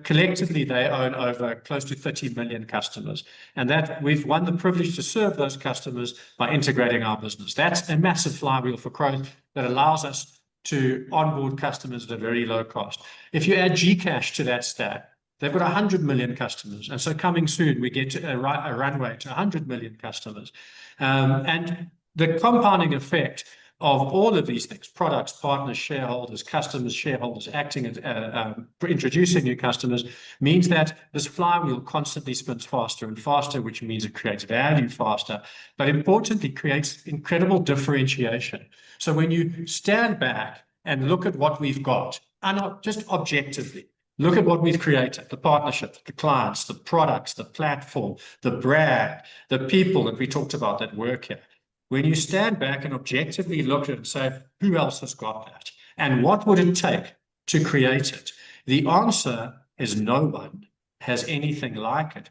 Collectively, they own over close to 30 million customers. And that we've won the privilege to serve those customers by integrating our business. That's a massive flywheel for growth that allows us to onboard customers at a very low cost. If you add Gcash to that stack, They've got 100 million customers. And so coming soon, we get to a runway to 100 million customers. And the compounding effect of all of these things, products, partners, shareholders, customers, shareholders, acting and introducing new customers, means that this flywheel constantly spins faster and faster, which means it creates value faster, but importantly, creates incredible differentiation. So when you stand back and look at what we've got, and not just objectively, look at what we've created, the partnership, the clients, the products, the platform, the brand, the people that we talked about that work here. When you stand back and objectively look at it and say, who else has got that? And what would it take to create it? The answer is no one has anything like it.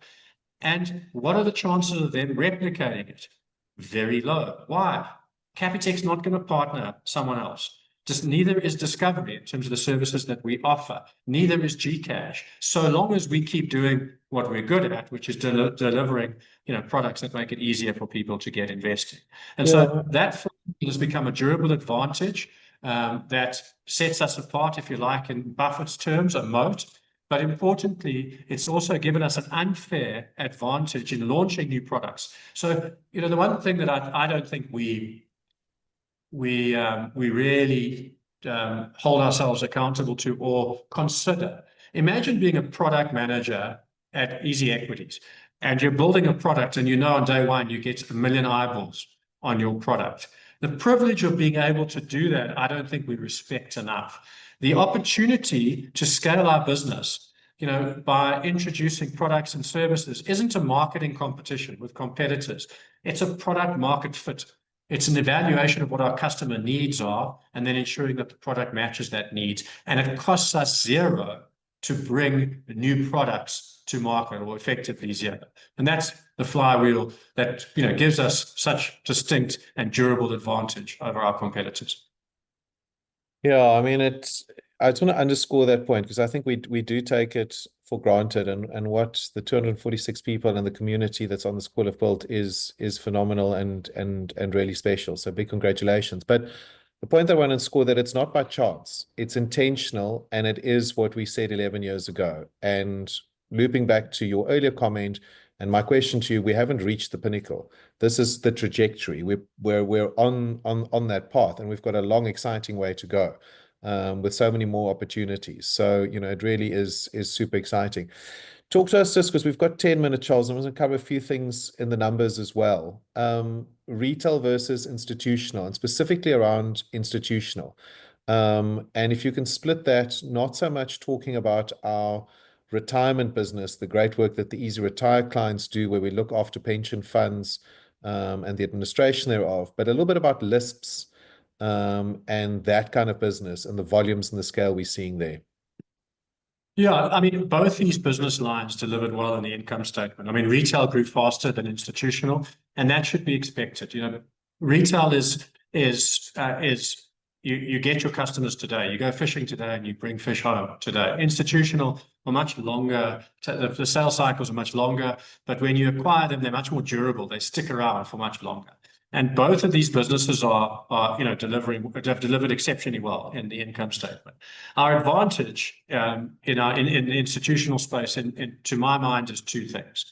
And what are the chances of them replicating it? Very low. Why? Capitec's not going to partner someone else. Just neither is Discovery in terms of the services that we offer. Neither is Gcash. So long as we keep doing what we're good at, which is delivering, products that make it easier for people to get investing. And so that has become a durable advantage that sets us apart, if you like, in Buffett's terms, a moat. But importantly, it's also given us an unfair advantage in launching new products. So, the one thing that I don't think we really hold ourselves accountable to or consider. Imagine being a product manager at Easy Equities, and you're building a product, and on day one you get 1 million eyeballs on your product. The privilege of being able to do that, I don't think we respect enough. The opportunity to scale our business, by introducing products and services, isn't a marketing competition with competitors. It's a product market fit. It's an evaluation of what our customer needs are, and then ensuring that the product matches that needs. And it costs us zero to bring new products to market, or effectively zero. And that's the flywheel that gives us such distinct and durable advantage over our competitors. Yeah, I mean, I just want to underscore that point, because I think we do take it for granted, and what the 246 people in the community that's on this call have built is phenomenal and really special. So big congratulations. But the point that I want to score, that it's not by chance, it's intentional, and it is what we said 11 years ago. And looping back to your earlier comment and my question to you, we haven't reached the pinnacle. This is the trajectory. We're on that path, and we've got a long, exciting way to go. With so many more opportunities. So, it really is super exciting. Talk to us, just because we've got 10 minutes, Charles, and I'm going to cover a few things in the numbers as well. Retail versus institutional, and specifically around institutional. And if you can split that, not so much talking about our retirement business, the great work that the Easy Retire clients do, where we look after pension funds and the administration thereof, but a little bit about LISPs, and that kind of business and the volumes and the scale we're seeing there. Yeah, I mean, both these business lines delivered well in the income statement. I mean, retail grew faster than institutional, and that should be expected. Retail is you get your customers today. You go fishing today, and you bring fish home today. Institutional are much longer. The sales cycles are much longer, but when you acquire them, they're much more durable. They stick around for much longer. And both of these businesses have delivered exceptionally well in the income statement. Our advantage in the institutional space, to my mind, is two things.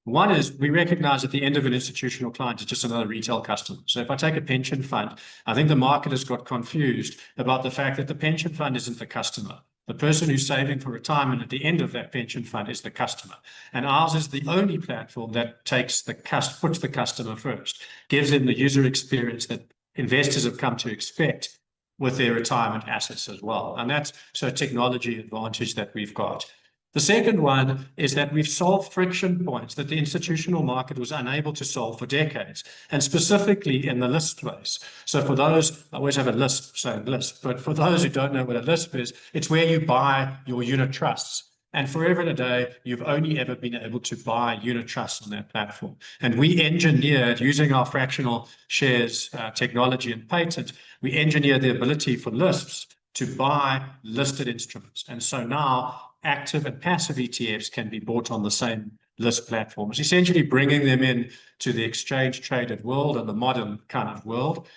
One is we recognize that the end of an institutional client is just another retail customer. So if I take a pension fund, I think the market has got confused about the fact that the pension fund isn't the customer. The person who's saving for retirement at the end of that pension fund is the customer. And ours is the only platform that puts the customer first, gives them the user experience that investors have come to expect with their retirement assets as well. And that's a technology advantage that we've got. The second one is that we've solved friction points that the institutional market was unable to solve for decades, and specifically in the LISP space. So for those, I always have a lisp saying LISP, but for those who don't know what a LISP is, it's where you buy your unit trusts. And forever and a day, you've only ever been able to buy unit trusts on that platform. And we engineered, using our fractional shares technology and patent, we engineered the ability for LISPs to buy listed instruments. And so now active and passive ETFs can be bought on the same list platforms, essentially bringing them in to the exchange traded world and the modern kind of world,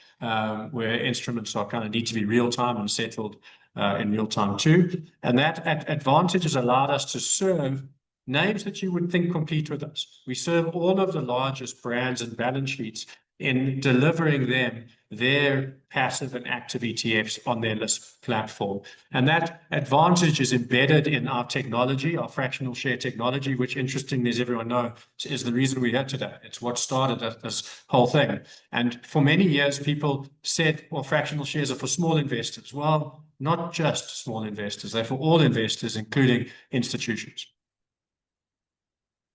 where instruments are need to be real time and settled in real time too. And that advantage has allowed us to serve names that you would think compete with us. We serve all of the largest brands and balance sheets in delivering them their passive and active ETFs on their list platform. And that advantage is embedded in our technology, our fractional share technology, which interestingly, as everyone knows, is the reason we're here today. It's what started this whole thing. And for many years, people said, well, fractional shares are for small investors. Well, not just small investors, they're for all investors, including institutions.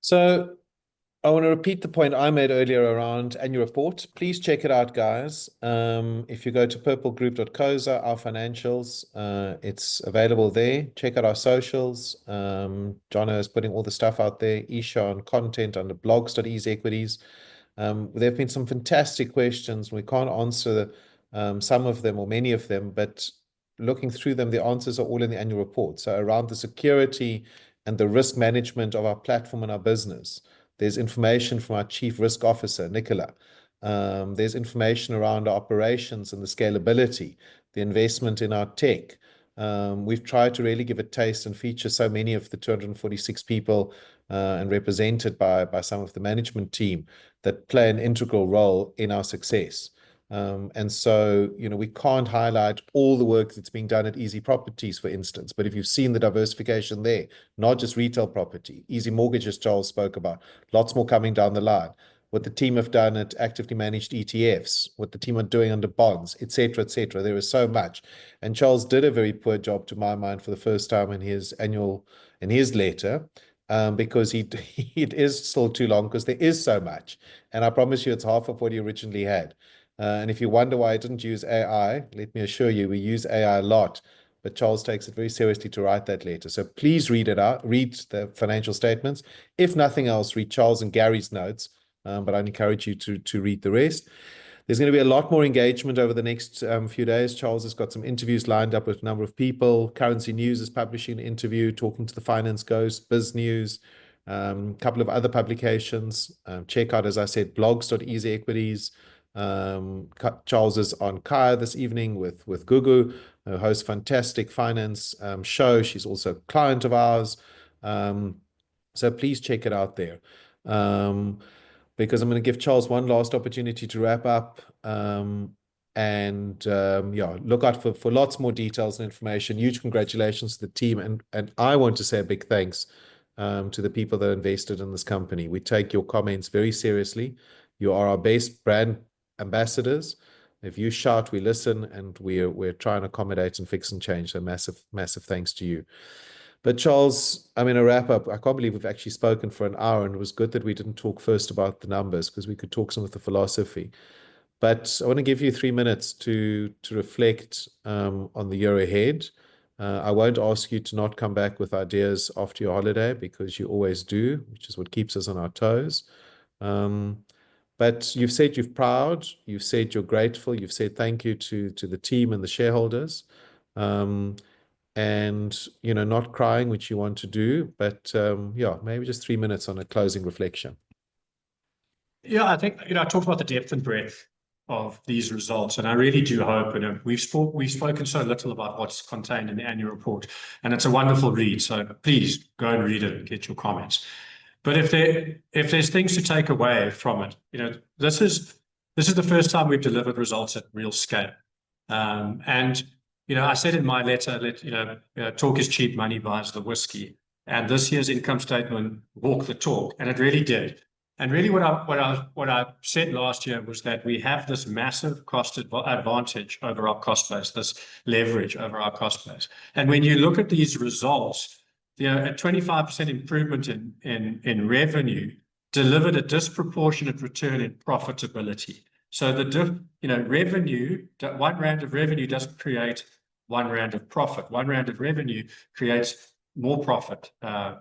So I want to repeat the point I made earlier around annual report. Please check it out, guys. If you go to purplegroup.coza, our financials, it's available there. Check out our socials. Jono is putting all the stuff out there. Isha on content under blogs.easyequities. There have been some fantastic questions. We can't answer some of them or many of them, but looking through them, the answers are all in the annual report. So around the security and the risk management of our platform and our business. There's information from our Chief Risk Officer, Nicola. There's information around our operations and the scalability, the investment in our tech. We've tried to really give a taste and feature so many of the 246 people and represented by some of the management team that play an integral role in our success. And so, we can't highlight all the work that's being done at EasyProperties, for instance, but if you've seen the diversification there, not just retail property, Easy Mortgages, Charles spoke about, lots more coming down the line, what the team have done at actively managed ETFs, what the team are doing under bonds, etc., etc. There is so much. And Charles did a very poor job, to my mind, for the first time in his letter, because it is still too long because there is so much. And I promise you it's half of what he originally had. And if you wonder why I didn't use AI, let me assure you, we use AI a lot, but Charles takes it very seriously to write that letter. So please read it out, read the financial statements. If nothing else, read Charles and Gary's notes, but I encourage you to read the rest. There's going to be a lot more engagement over the next few days. Charles has got some interviews lined up with a number of people. Currency News is publishing an interview, talking to the Finance Ghost, Biz News, a couple of other publications. Check out, as I said, blogs.easyequities. Charles is on Kaya this evening with Gugu, who hosts a fantastic finance show. She's also a client of ours. So please check it out there. Because I'm going to give Charles one last opportunity to wrap up. Look out for lots more details and information. Huge congratulations to the team. And I want to say a big thanks to the people that invested in this company. We take your comments very seriously. You are our best brand ambassadors. If you shout, we listen, and we're trying to accommodate and fix and change. So massive thanks to you. But Charles, I mean, a wrap up. I can't believe we've actually spoken for an hour, and it was good that we didn't talk first about the numbers because we could talk some of the philosophy. But I want to give you 3 minutes to reflect on the year ahead. I won't ask you to not come back with ideas after your holiday because you always do, which is what keeps us on our toes. But you've said you're proud, you've said you're grateful, you've said thank you to the team and the shareholders, and not crying, which you want to do, but maybe just 3 minutes on a closing reflection. Yeah, I think I talked about the depth and breadth of these results, and I really do hope. We've spoken so little about what's contained in the annual report, and it's a wonderful read. So please go and read it and get your comments. But if there's things to take away from it, this is the first time we've delivered results at real scale. I said in my letter, talk is cheap, money buys the whiskey. And this year's income statement walked the talk, and it really did. And really, what I said last year was that we have this massive cost advantage over our cost base, this leverage over our cost base. And when you look at these results, a 25% improvement in revenue delivered a disproportionate return in profitability. So revenue, 1 rand of revenue doesn't create 1 rand of profit. 1 rand of revenue creates more profit, a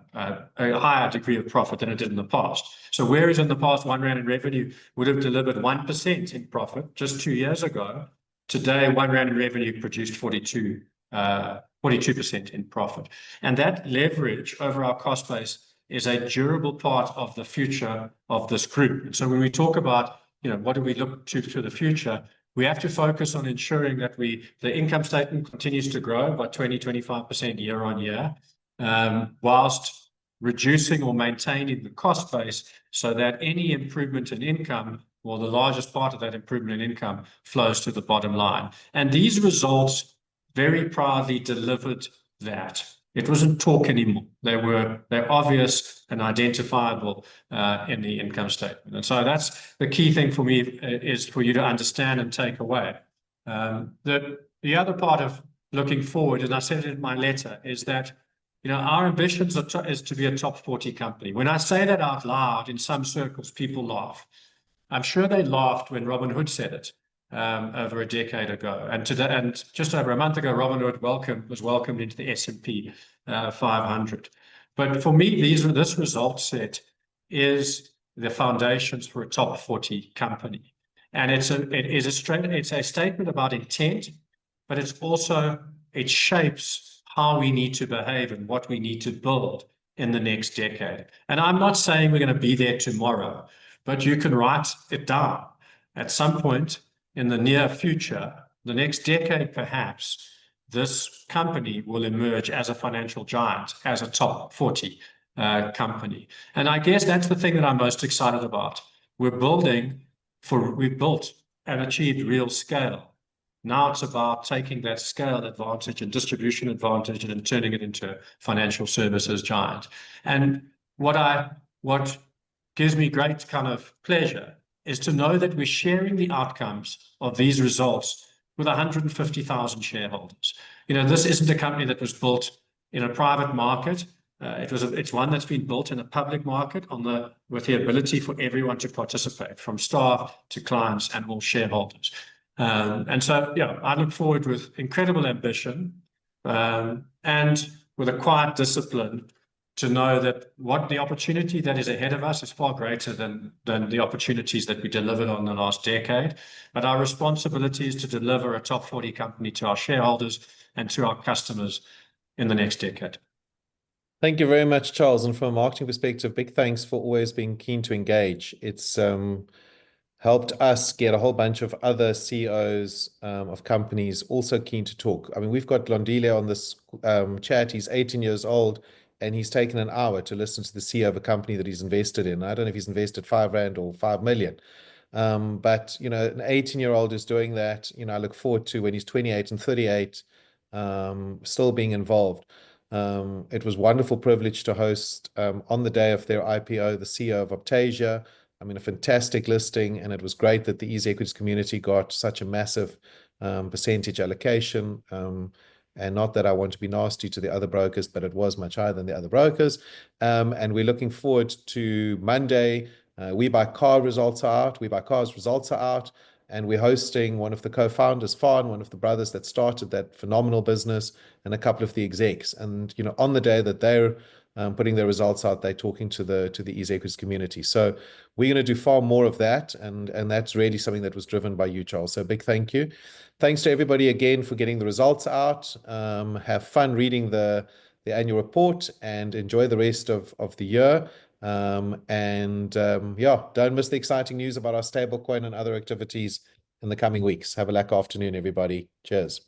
higher degree of profit than it did in the past. So whereas in the past 1 rand in revenue would have delivered 1% in profit just 2 years ago, today 1 rand in revenue produced 42% in profit. And that leverage over our cost base is a durable part of the future of this group. And so when we talk about, what do we look to the future, we have to focus on ensuring that the income statement continues to grow by 20-25% year on year, whilst reducing or maintaining the cost base so that any improvement in income, or the largest part of that improvement in income, flows to the bottom line. And these results very proudly delivered that. It wasn't talk anymore. They're obvious and identifiable in the income statement. And so that's the key thing for me, is for you to understand and take away. The other part of looking forward, and I said it in my letter, is that our ambitions is to be a top 40 company. When I say that out loud, in some circles, people laugh. I'm sure they laughed when Robin Hood said it over a decade ago. And today, and just over a month ago, Robin Hood was welcomed into the S&P 500. But for me, this result set is the foundations for a top 40 company. And it's a statement about intent, but it shapes how we need to behave and what we need to build in the next decade. And I'm not saying we're going to be there tomorrow, but you can write it down. At some point in the near future, the next decade perhaps, this company will emerge as a financial giant, as a top 40 company. And I guess that's the thing that I'm most excited about. We've built and achieved real scale. Now it's about taking that scale advantage and distribution advantage and turning it into a financial services giant. And what gives me great kind of pleasure is to know that we're sharing the outcomes of these results with 150,000 shareholders. This isn't a company that was built in a private market. It's one that's been built in a public market with the ability for everyone to participate, from staff to clients and all shareholders. And so, I look forward with incredible ambition and with a quiet discipline to know that what the opportunity that is ahead of us is far greater than the opportunities that we delivered on the last decade. But our responsibility is to deliver a top 40 company to our shareholders and to our customers in the next decade. Thank you very much, Charles. And from a marketing perspective, big thanks for always being keen to engage. It's helped us get a whole bunch of other CEOs of companies also keen to talk. I mean, we've got Londile on this chat. He's 18 years old, and he's taken an hour to listen to the CEO of a company that he's invested in. I don't know if he's invested 5 Rand or 5 million. But, an 18-year-old is doing that. I look forward to when he's 28 and 38, still being involved. It was a wonderful privilege to host on the day of their IPO, the CEO of Optasia. I mean, a fantastic listing, and it was great that the Easy Equities community got such a massive percentage allocation. And not that I want to be nasty to the other brokers, but it was much higher than the other brokers. And we're looking forward to Monday. WeBuyCar results are out. WeBuyCar's results are out. And we're hosting one of the co-founders, Fawn, one of the brothers that started that phenomenal business, and a couple of the execs. And, on the day that they're putting their results out, they're talking to the Easy Equities community. So we're going to do far more of that, and that's really something that was driven by you, Charles. So big thank you. Thanks to everybody again for getting the results out. Have fun reading the annual report and enjoy the rest of the year. Don't miss the exciting news about our stablecoin and other activities in the coming weeks. Have a lack afternoon, everybody. Cheers.